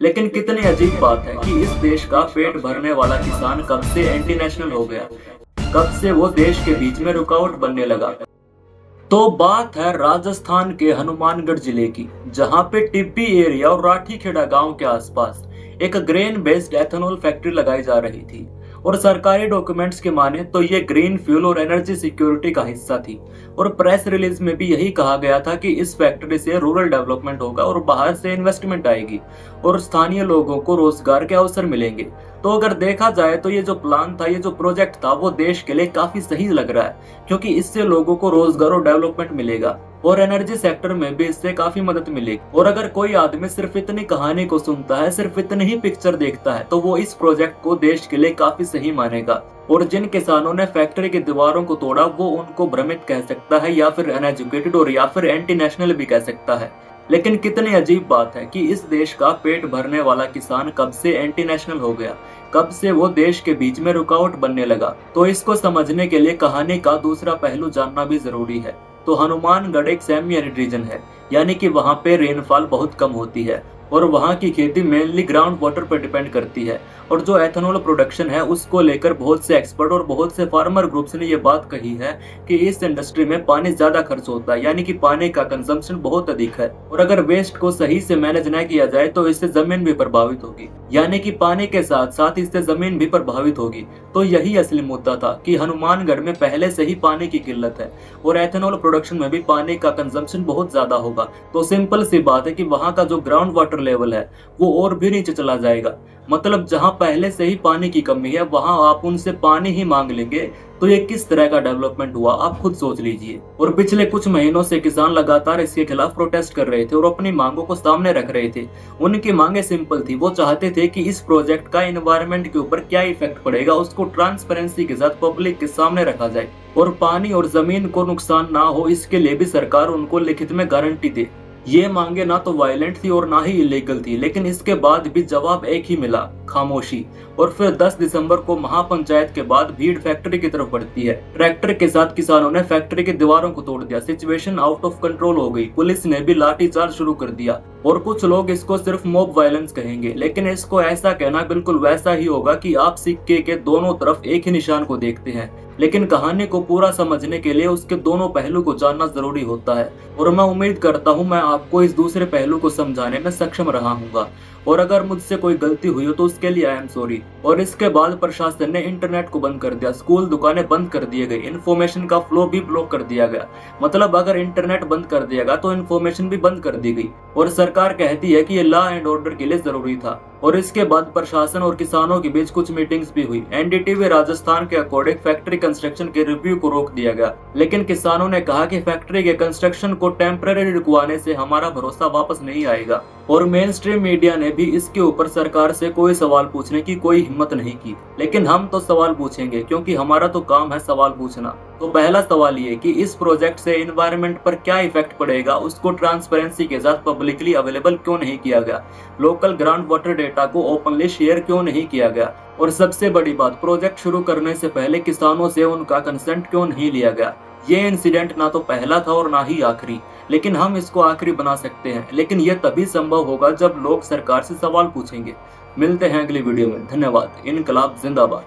लेकिन कितनी अजीब बात है कि इस देश का पेट भरने वाला किसान कब से एंटी नेशनल हो गया, कब से वो देश के बीच में रुकावट बनने लगा। तो बात है राजस्थान के हनुमानगढ़ जिले की, जहां पे टिब्बी एरिया और राठीखेड़ा गांव के आसपास एक ग्रेन बेस्ड एथेनॉल फैक्ट्री लगाई जा रही थी। और सरकारी डॉक्यूमेंट्स के माने तो ये ग्रीन फ्यूल और एनर्जी सिक्योरिटी का हिस्सा थी। और प्रेस रिलीज में भी यही कहा गया था कि इस फैक्ट्री से रूरल डेवलपमेंट होगा और बाहर से इन्वेस्टमेंट आएगी और स्थानीय लोगों को रोजगार के अवसर मिलेंगे। तो अगर देखा जाए तो ये जो प्लान था, ये जो प्रोजेक्ट था, वो देश के लिए काफी सही लग रहा है, क्योंकि इससे लोगों को रोजगार और डेवलपमेंट मिलेगा और एनर्जी सेक्टर में भी इससे काफी मदद मिलेगी। और अगर कोई आदमी सिर्फ इतनी कहानी को सुनता है, सिर्फ इतनी ही पिक्चर देखता है, तो वो इस प्रोजेक्ट को देश के लिए काफी सही मानेगा। और जिन किसानों ने फैक्ट्री की दीवारों को तोड़ा, वो उनको भ्रमित कह सकता है, या फिर अनएजुकेटेड, और या फिर एंटी नेशनल भी कह सकता है। लेकिन कितनी अजीब बात है कि इस देश का पेट भरने वाला किसान कब से एंटी नेशनल हो गया, कब से वो देश के बीच में रुकावट बनने लगा। तो इसको समझने के लिए कहानी का दूसरा पहलू जानना भी जरूरी है। तो हनुमानगढ़ एक सेमी एरिड रीजन है, यानी कि वहाँ पे रेनफॉल बहुत कम होती है और वहाँ की खेती मेनली ग्राउंड वाटर पर डिपेंड करती है। और जो एथेनॉल प्रोडक्शन है, उसको लेकर बहुत से एक्सपर्ट और बहुत से फार्मर ग्रुप्स ने ये बात कही है कि इस इंडस्ट्री में पानी ज्यादा खर्च होता है, यानी कि पानी का कंजम्पशन बहुत अधिक है। और अगर वेस्ट को सही से मैनेज न किया जाए तो इससे जमीन भी प्रभावित होगी, यानी कि पानी के साथ साथ इससे जमीन भी प्रभावित होगी। तो यही असली मुद्दा था कि हनुमानगढ़ में पहले से ही पानी की किल्लत है और एथेनॉल प्रोडक्शन में भी पानी का कंजम्पशन बहुत ज्यादा होगा। तो सिंपल सी बात है कि वहाँ का जो ग्राउंड वाटर लेवल है वो और भी नीचे चला जाएगा। मतलब जहां पहले से ही पानी की कमी है, वहां आप उनसे पानी ही मांग लेंगे, तो ये किस तरह का डेवलपमेंट हुआ, आप खुद सोच लीजिए। और पिछले कुछ महीनों से किसान लगातार इसके खिलाफ प्रोटेस्ट कर रहे थे और अपनी मांगों को सामने रख रहे थे। उनकी मांगे सिंपल थी, वो चाहते थे कि इस प्रोजेक्ट का एनवायरनमेंट के ऊपर क्या इफेक्ट पड़ेगा, उसको ट्रांसपेरेंसी के साथ पब्लिक के सामने रखा जाए और पानी और जमीन को नुकसान ना हो, इसके लिए भी सरकार उनको लिखित में गारंटी दे। ये मांगे ना तो वायलेंट थी और ना ही इलीगल थी, लेकिन इसके बाद भी जवाब एक ही मिला, खामोशी। और फिर 10 दिसंबर को महापंचायत के बाद भीड़ फैक्ट्री की तरफ बढ़ती है। ट्रैक्टर के साथ किसानों ने फैक्ट्री की दीवारों को तोड़ दिया, सिचुएशन आउट ऑफ कंट्रोल हो गई, पुलिस ने भी लाठीचार्ज शुरू कर दिया। और कुछ लोग इसको सिर्फ मॉब वायलेंस कहेंगे, लेकिन इसको ऐसा कहना बिल्कुल वैसा ही होगा कि आप सिक्के के दोनों तरफ एक ही निशान को देखते हैं। लेकिन कहानी को पूरा समझने के लिए उसके दोनों पहलू को जानना जरूरी होता है। और मैं उम्मीद करता हूँ मैं आपको इस दूसरे पहलू को समझाने में सक्षम रहा हूँगा। और अगर मुझसे कोई गलती हुई हो तो उसके लिए आई एम सॉरी। और इसके बाद प्रशासन ने इंटरनेट को बंद कर दिया, स्कूल दुकानें बंद कर दिए गए, इन्फॉर्मेशन का फ्लो भी ब्लॉक कर दिया गया। मतलब अगर इंटरनेट बंद कर दिया गया तो इन्फॉर्मेशन भी बंद कर दी गई। और सरकार कहती है कि ये लॉ एंड ऑर्डर के लिए जरूरी था। और इसके बाद प्रशासन और किसानों के बीच कुछ मीटिंग्स भी हुई। एनडीटीवी राजस्थान के अकॉर्डिंग फैक्ट्री कंस्ट्रक्शन के रिव्यू को रोक दिया गया, लेकिन किसानों ने कहा कि फैक्ट्री के कंस्ट्रक्शन को टेम्पररी रुकवाने से हमारा भरोसा वापस नहीं आएगा। और मेन स्ट्रीम मीडिया ने भी इसके ऊपर सरकार से कोई सवाल पूछने की कोई हिम्मत नहीं की। लेकिन हम तो सवाल पूछेंगे, क्योंकि हमारा तो काम है सवाल पूछना। तो पहला सवाल ये कि इस प्रोजेक्ट से एनवायरनमेंट पर क्या इफेक्ट पड़ेगा, उसको ट्रांसपेरेंसी के साथ पब्लिकली अवेलेबल क्यों नहीं किया गया, लोकल ग्राउंड वाटर डेटा को ओपनली शेयर क्यों नहीं किया गया, और सबसे बड़ी बात, प्रोजेक्ट शुरू करने से पहले किसानों से उनका कंसेंट क्यों नहीं लिया गया। ये इंसिडेंट ना तो पहला था और ना ही आखिरी, लेकिन हम इसको आखिरी बना सकते हैं। लेकिन यह तभी संभव होगा जब लोग सरकार से सवाल पूछेंगे। मिलते हैं अगली वीडियो में। धन्यवाद। इनकलाब जिंदाबाद।